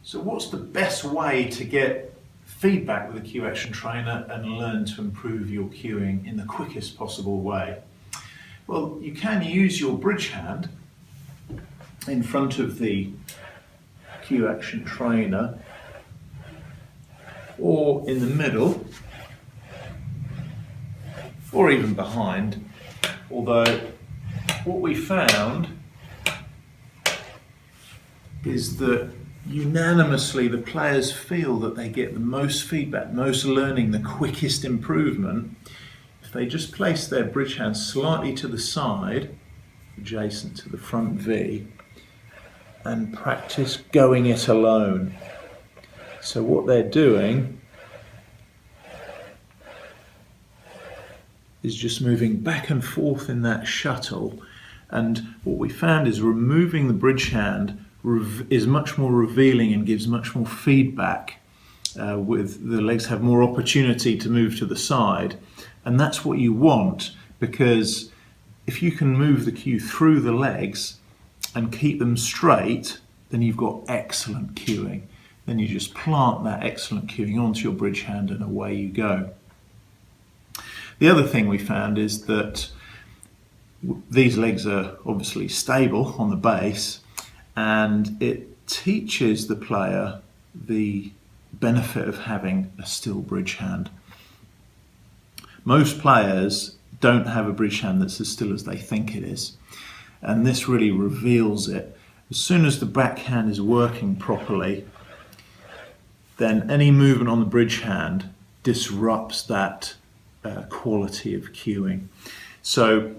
So what's the best way to get feedback with a cue action trainer and learn to improve your cueing in the quickest possible way? Well, you can use your bridge hand in front of the cue action trainer or in the middle or even behind, although what we found is that unanimously the players feel that they get the most feedback, most learning, the quickest improvement if they just place their bridge hand slightly to the side, adjacent to the front V, and practice going it alone. So what they're doing is just moving back and forth in that shuttle, and what we found is removing the bridge hand is much more revealing and gives much more feedback. With the legs have more opportunity to move to the side, and that's what you want, because if you can move the cue through the legs and keep them straight, then you've got excellent cueing. Then you just plant that excellent cueing onto your bridge hand and away you go. The other thing we found is that these legs are obviously stable on the base, and it teaches the player the benefit of having a still bridge hand. Most players don't have a bridge hand that's as still as they think it is, and this really reveals it. As soon as the backhand is working properly, then any movement on the bridge hand disrupts that quality of cueing. So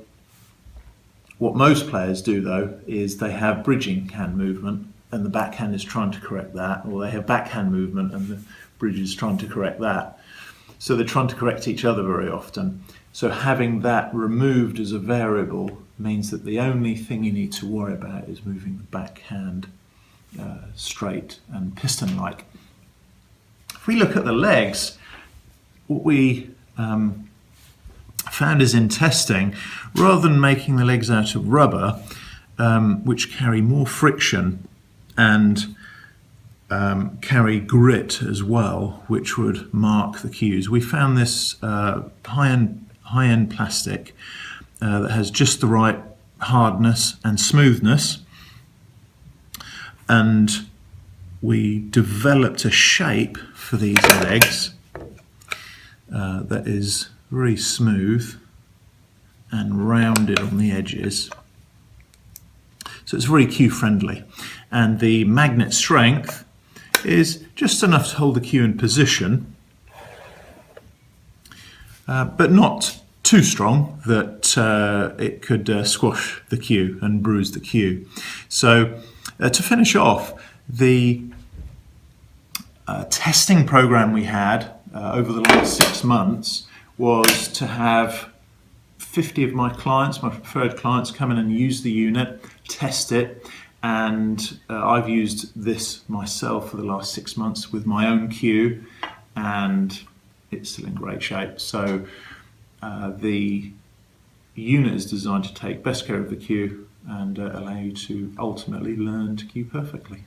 what most players do though is they have bridging hand movement and the backhand is trying to correct that, or they have backhand movement and the bridge is trying to correct that. So they're trying to correct each other very often. So having that removed as a variable means that the only thing you need to worry about is moving the backhand straight and piston-like. If we look at the legs, what we found is in testing, rather than making the legs out of rubber, which carry more friction and carry grit as well, which would mark the cues, we found this high-end plastic that has just the right hardness and smoothness, and we developed a shape for these legs that is very smooth and rounded on the edges. So it's very cue friendly, and the magnet strength is just enough to hold the cue in position, but not too strong that it could squash the cue and bruise the cue. So to finish off, the testing program we had over the last 6 months was to have 50 of my clients, my preferred clients, come in and use the unit, test it, and I've used this myself for the last 6 months with my own cue, and it's still in great shape. So the unit is designed to take best care of the cue and allow you to ultimately learn to cue perfectly.